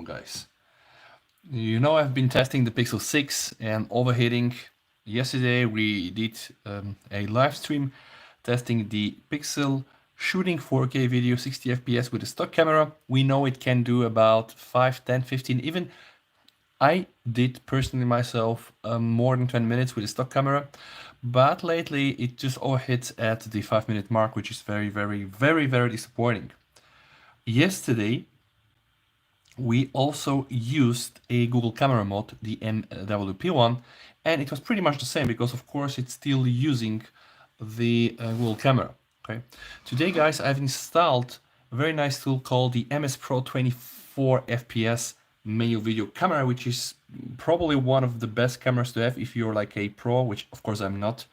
problem, guys. You know, I've been testing the Pixel 6 and overheating. Yesterday we did a live stream testing the Pixel shooting 4K video 60 FPS with a stock camera. We know it can do about 5, 10, 15, even I did personally myself more than 20 minutes with a stock camera, but lately it just overhits at the 5-minute mark, which is very disappointing. Yesterday, we also used a Google camera mod, the MWP one, and it was pretty much the same because of course it's still using the Google camera. Okay. Today, guys, I've installed a very nice tool called the mcpro24fps manual video camera, which is probably one of the best cameras to have if you're like a pro, which of course I'm not.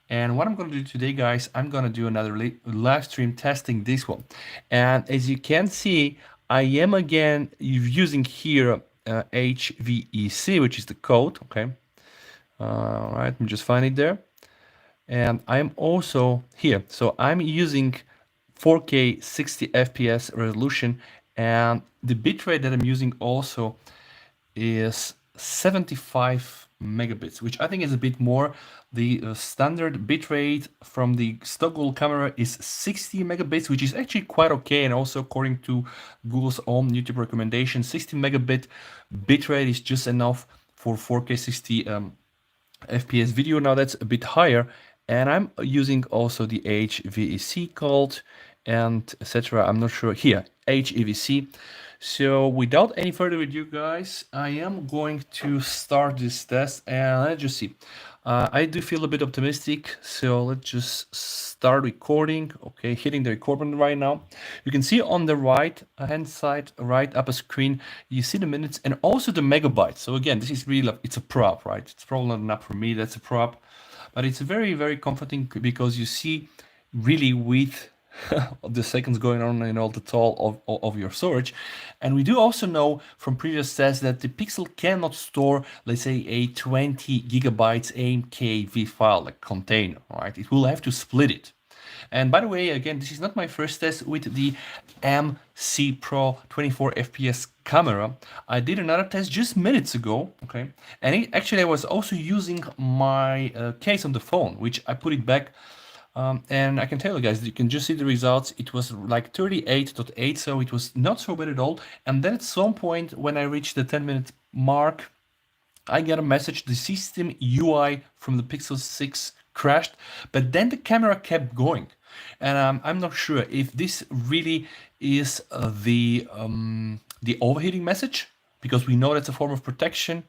And what I'm going to do today, guys, I'm going to do another live stream testing this one. And as you can see, I am again using here HVEC, which is the code. Okay. All right, let me just find it there. And I'm also here. So I'm using 4K 60 FPS resolution, and the bitrate that I'm using also is 75 megabits, which I think is a bit more. The standard bitrate from the stock Google camera is 60 megabits, which is actually quite okay. And also according to Google's own YouTube recommendation, 60 megabit bitrate is just enough for 4K 60 FPS video. Now that's a bit higher. And I'm using also the HVEC code and etc. I'm not sure here, HEVC. So without any further ado, guys, I am going to start this test and let's just see. I do feel a bit optimistic, so let's just start recording. Okay, hitting the record button right now. You can see on the right hand side, right upper screen, you see the minutes and also the megabytes. So again, this is really, it's a prop, right? It's probably not enough for me, that's a prop. But it's very comforting because you see really with the seconds going on in all the toll of your storage. And we do also know from previous tests that the Pixel cannot store, let's say, a 20 gigabytes AMKV file, like container, right? It will have to split it. And by the way, again, this is not my first test with the mcpro24fps camera. I did another test just minutes ago, okay? And actually I was also using my case on the phone, which I put it back. And I can tell you guys, you can just see the results. It was like 38.8, so it was not so bad at all. And then at some point when I reached the 10-minute mark, I got a message, the system UI from the Pixel 6 crashed, but then the camera kept going. And I'm not sure if this really is the overheating message, because we know that's a form of protection,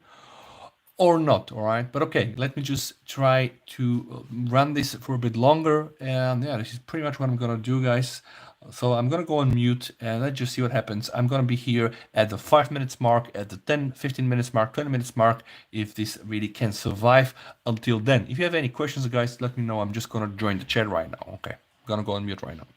or not. All right, but okay, let me just try to run this for a bit longer. And yeah, this is pretty much what I'm gonna do, guys. So I'm gonna go on mute and let's just see what happens. I'm gonna be here at the 5 minutes mark, at the 10, 15 minutes mark, 20 minutes mark, if this really can survive until then. If you have any questions, guys, let me know. I'm just gonna join the chat right now. Okay, I'm gonna go on mute right now.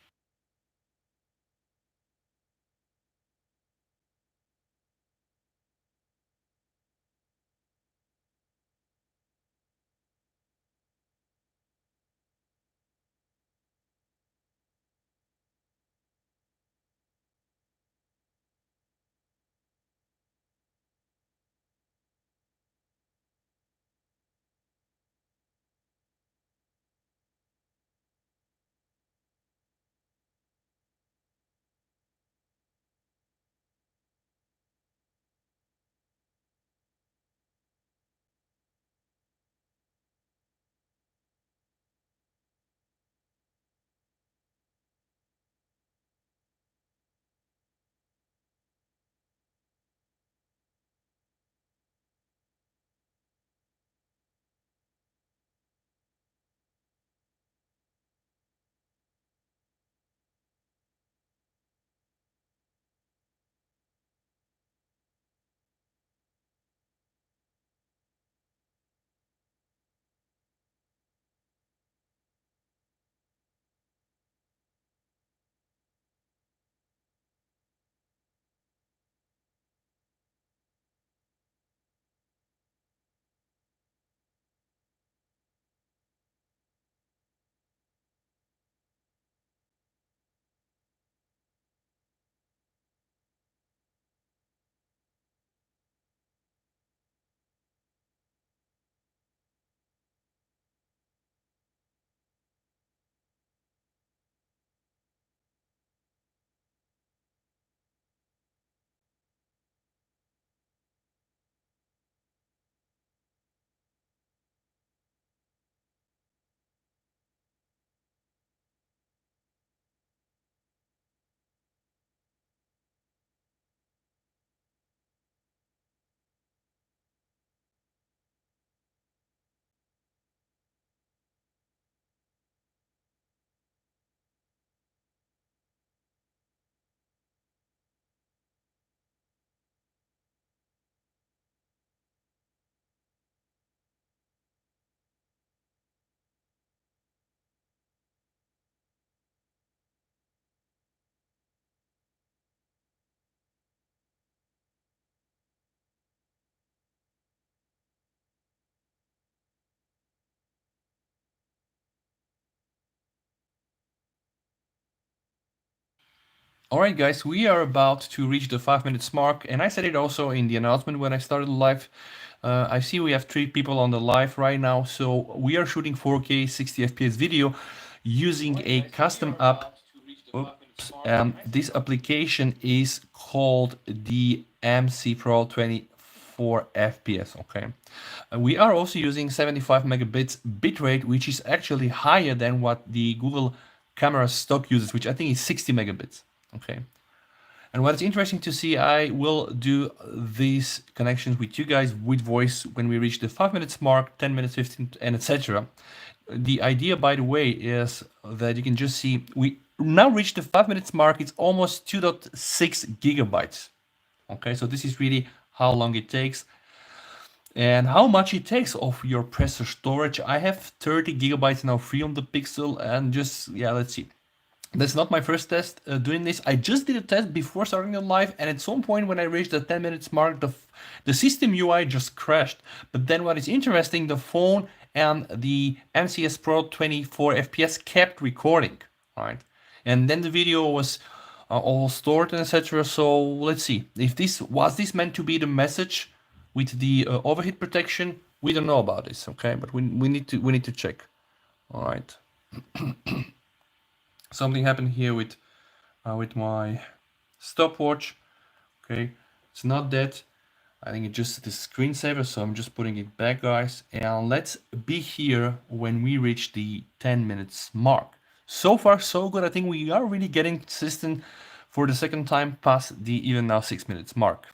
Alright guys, we are about to reach the 5 minutes mark, and I said it also in the announcement when I started live. I see we have 3 people on the live right now, so we are shooting 4K 60 FPS video using a custom app. Oops, this application is called the mcpro24fps, okay? We are also using 75 megabits bitrate, which is actually higher than what the Google camera stock uses, which I think is 60 megabits. Okay. And what's interesting to see, I will do these connections with you guys with voice when we reach the 5 minutes mark, 10 minutes, 15, and etc. The idea, by the way, is that you can just see we now reach the 5 minutes mark. It's almost 2.6 gigabytes. Okay, so this is really how long it takes and how much it takes of your presser storage. I have 30 gigabytes now free on the Pixel, and just, yeah, let's see. That's not my first test doing this. I just did a test before starting the live, and at some point when I reached the 10 minutes mark, the system UI just crashed. But then what is interesting, the phone and the MCS Pro 24 FPS kept recording, right? And then the video was all stored and etc. So let's see if this was meant to be the message with the overheat protection. We don't know about this, okay? But we need to check. All right. Something happened here with my stopwatch. Okay, it's not that. I think it's just the screensaver, so I'm just putting it back, guys. And let's be here when we reach the 10 minutes mark. So far, so good. I think we are really getting consistent for the second time past the even now 6 minutes mark.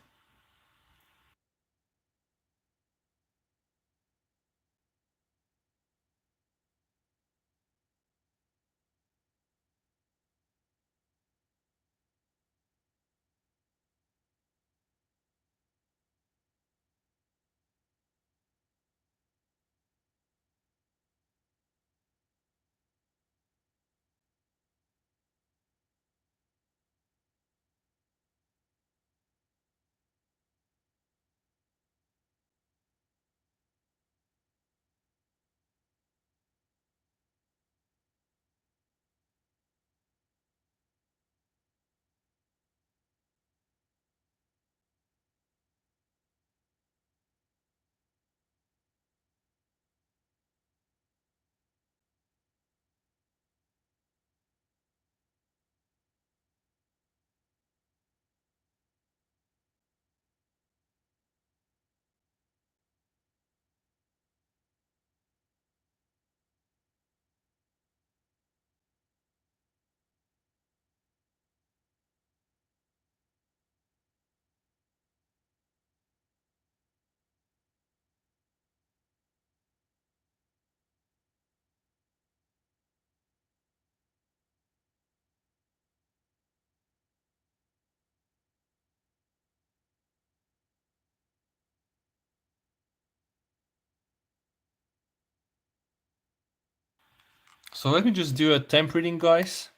So let me just do a temp reading, guys,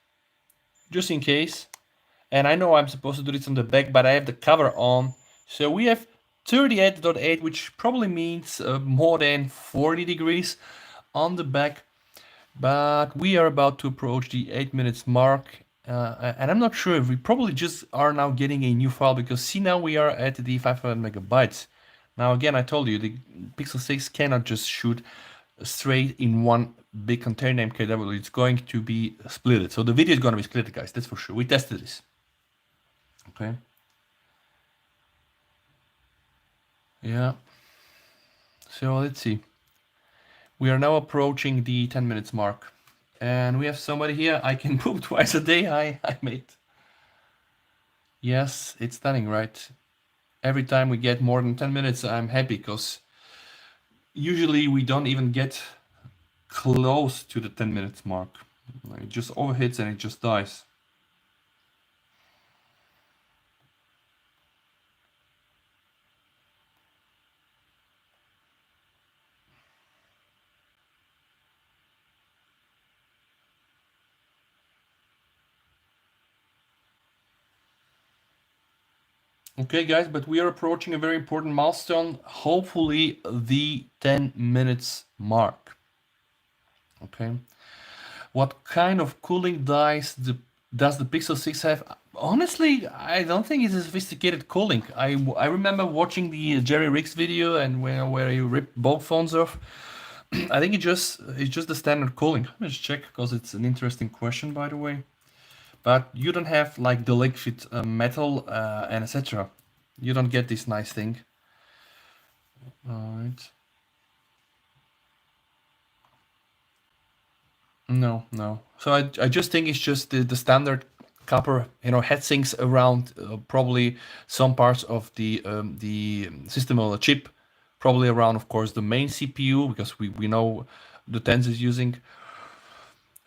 just in case. And I know I'm supposed to do this on the back, but I have the cover on. So we have 38.8, which probably means more than 40 degrees on the back. But we are about to approach the 8 minutes mark. And I'm not sure if we probably just are now getting a new file, because see, now we are at the 500 megabytes. Now again, I told you the Pixel 6 cannot just shoot straight in one big container MKW. It's going to be split. So the video is going to be split, guys. That's for sure. We tested this. Okay. Yeah. So let's see. We are now approaching the 10 minutes mark. And we have somebody here. I can poop twice a day. Hi, mate. Yes, it's stunning, right? Every time we get more than 10 minutes, I'm happy, because usually we don't even get close to the 10 minutes mark. It just overhits and it just dies. Okay, guys, but we are approaching a very important milestone, hopefully the 10 minutes mark. Okay. What kind of cooling does the Pixel 6 have? Honestly, I don't think it's a sophisticated cooling. I remember watching the Jerry Riggs video and where he ripped both phones off. I think it's just the standard cooling. Let me just check because it's an interesting question, by the way. But you don't have like the liquid metal and etc. You don't get this nice thing. Alright. No, no. So I just think it's just the standard copper, head sinks around probably some parts of the system on a chip, probably around, of course, the main CPU because we know the Tens is using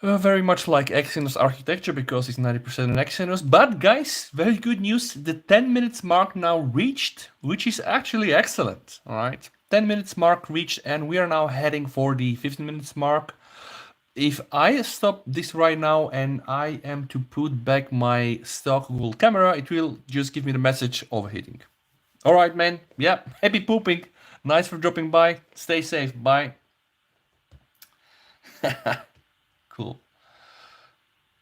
very much like Exynos architecture because it's 90% in Exynos. But guys, very good news. The 10 minutes mark now reached, which is actually excellent. All right. 10 minutes mark reached, and we are now heading for the 15 minutes mark. If I stop this right now and I am to put back my stock Google camera, it will just give me the message overheating. All right, man. Yeah, happy pooping. Nice for dropping by. Stay safe. Bye. Cool.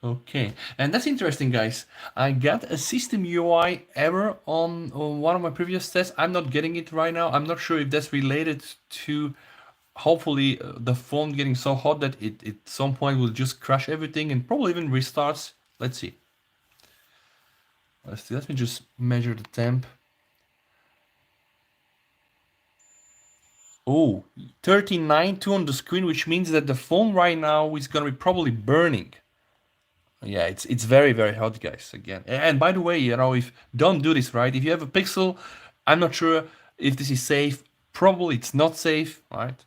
Okay, and that's interesting, guys. I got a system UI error on one of my previous tests. I'm not getting it right now. I'm not sure if that's related to hopefully the phone getting so hot that it at some point will just crash everything and probably even restarts. Let's see. Let's see. Let me just measure the temp. Oh, 39.2 on the screen, which means that the phone right now is gonna be probably burning. Yeah, it's very very hot, guys. Again, and by the way, if don't do this, right? If you have a Pixel, I'm not sure if this is safe. Probably it's not safe, right?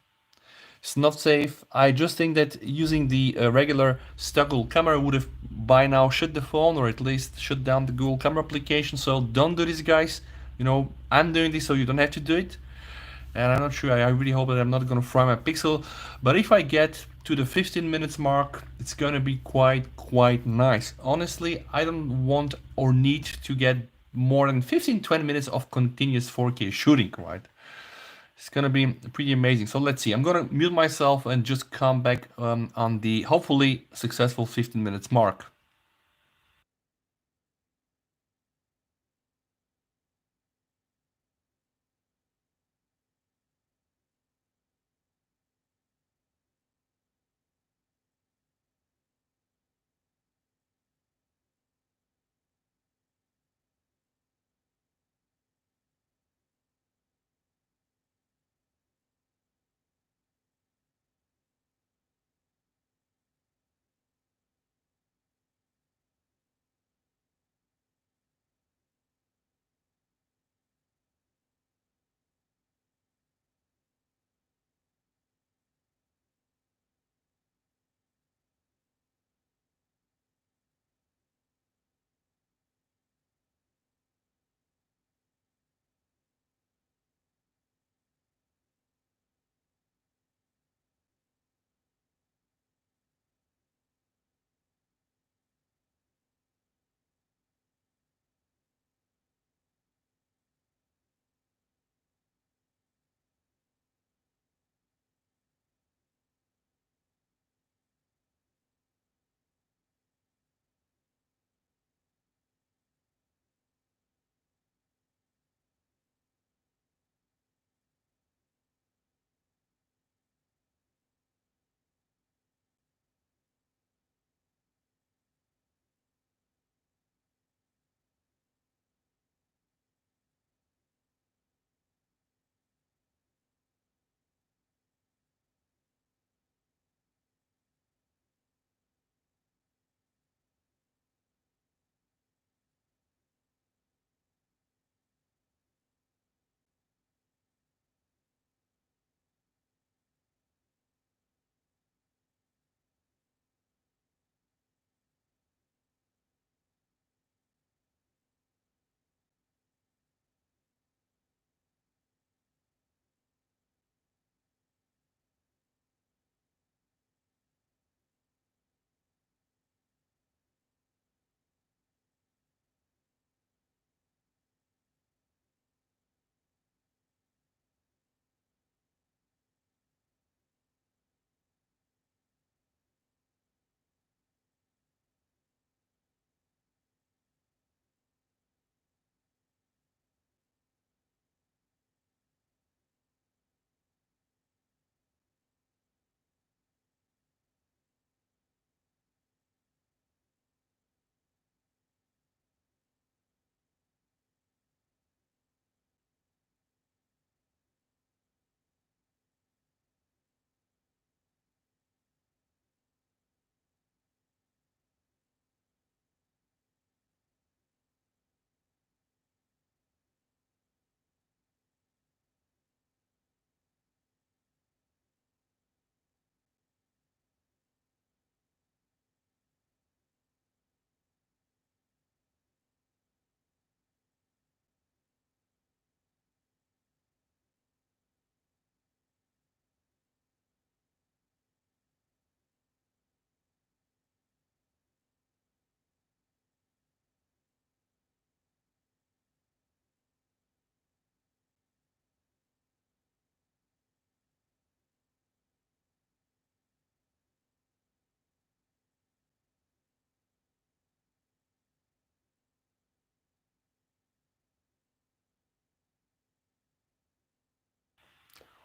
It's not safe. I just think that using the regular stock Google camera would have by now shut the phone or at least shut down the Google camera application. So don't do this, guys. I'm doing this so you don't have to do it. And I'm not sure. I really hope that I'm not gonna fry my Pixel. But if I get to the 15 minutes mark, it's gonna be quite nice. Honestly, I don't want or need to get more than 15-20 minutes of continuous 4K shooting, right? It's gonna be pretty amazing. So let's see. I'm gonna mute myself and just come back on the hopefully successful 15 minutes mark.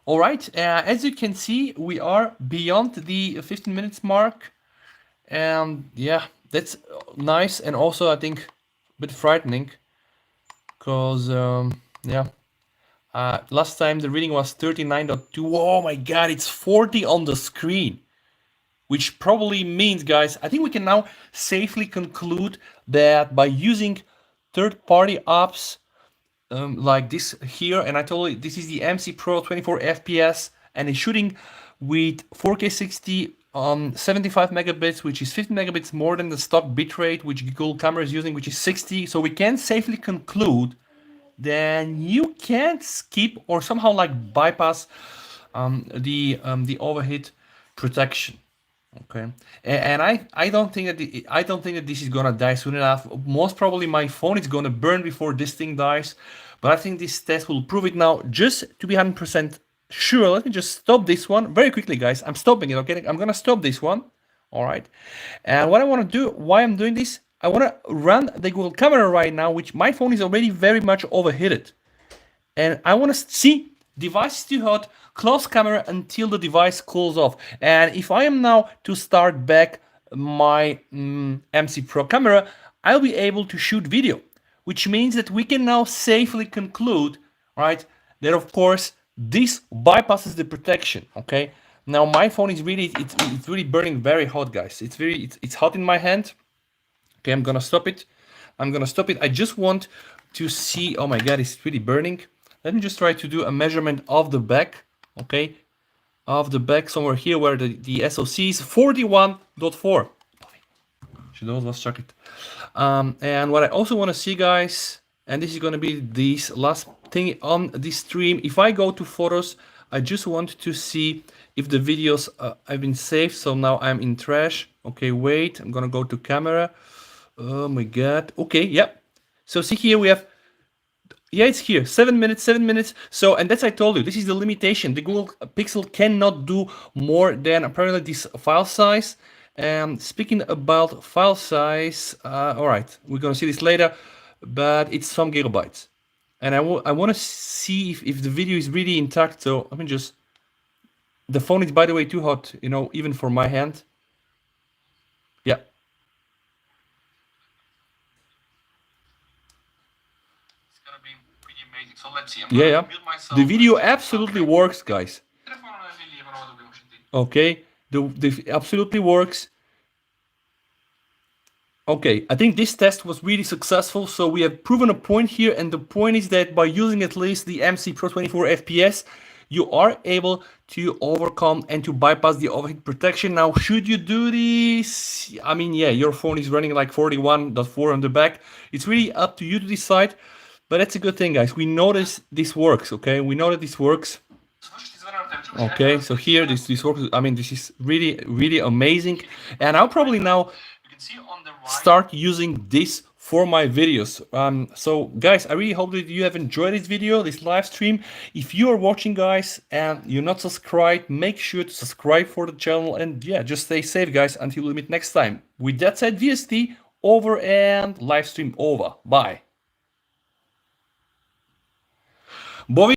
All right, as you can see, we are beyond the 15 minutes mark. And yeah, that's nice. And also, I think, a bit frightening. Because, yeah, last time the reading was 39.2. Oh my god, it's 40 on the screen. Which probably means, guys, I think we can now safely conclude that by using third-party apps like this here, and I told you this is the mcpro24fps, and it's shooting with 4K 60 on 75 megabits, which is 50 megabits more than the stock bitrate which Google camera is using, which is 60. So we can safely conclude then you can't skip or somehow like bypass the overheat protection. Okay, and I don't think that I don't think that this is gonna die soon enough. Most probably my phone is gonna burn before this thing dies, but I think this test will prove it now. Just to be 100% sure, let me just stop this one very quickly, guys. I'm stopping it. Okay, I'm gonna stop this one. All right, and what I want to do, why I'm doing this, I want to run the Google camera right now, which my phone is already very much overheated, and I want to see device is too hot, close camera until the device cools off. And if I am now to start back my MC Pro camera, I'll be able to shoot video, which means that we can now safely conclude, right, that of course this bypasses the protection. Okay, now my phone is really it's really burning very hot, guys. It's hot in my hand. Okay, I'm gonna stop it. I just want to see. Oh my god, it's really burning. Let me just try to do a measurement of the back. Okay, of the back somewhere here where the SoC is 41.4. Should always check it. And what I also want to see, guys, and this is gonna be this last thing on this stream. If I go to photos, I just want to see if the videos have been saved. So now I'm in trash. Okay, wait. I'm gonna go to camera. Oh my god. Okay, yeah. So see here we have, yeah, it's here, 7 minutes, 7 minutes. So, and that's I told you, this is the limitation. The Google Pixel cannot do more than apparently this file size. Speaking about file size, all right, we're gonna see this later, but it's some gigabytes. And I want to see if the video is really intact. So let me just, the phone is by the way too hot, you know, even for my hand. Yeah. So let's see. Yeah. The video absolutely works, guys. Okay, the absolutely works. Okay, I think this test was really successful. So we have proven a point here, and the point is that by using at least the MC Pro 24 FPS, you are able to overcome and to bypass the overheat protection. Now, should you do this? I mean, yeah, your phone is running like 41.4 on the back. It's really up to you to decide. But that's a good thing, guys. We notice this works, okay? We know that this works. Okay, so here this works. I mean, this is really, really amazing. And I'll probably now start using this for my videos. So guys, I really hope that you have enjoyed this video, this live stream. If you are watching, guys, and you're not subscribed, make sure to subscribe for the channel. And yeah, just stay safe, guys, until we meet next time. With that said, VST over and live stream over. Bye. Bom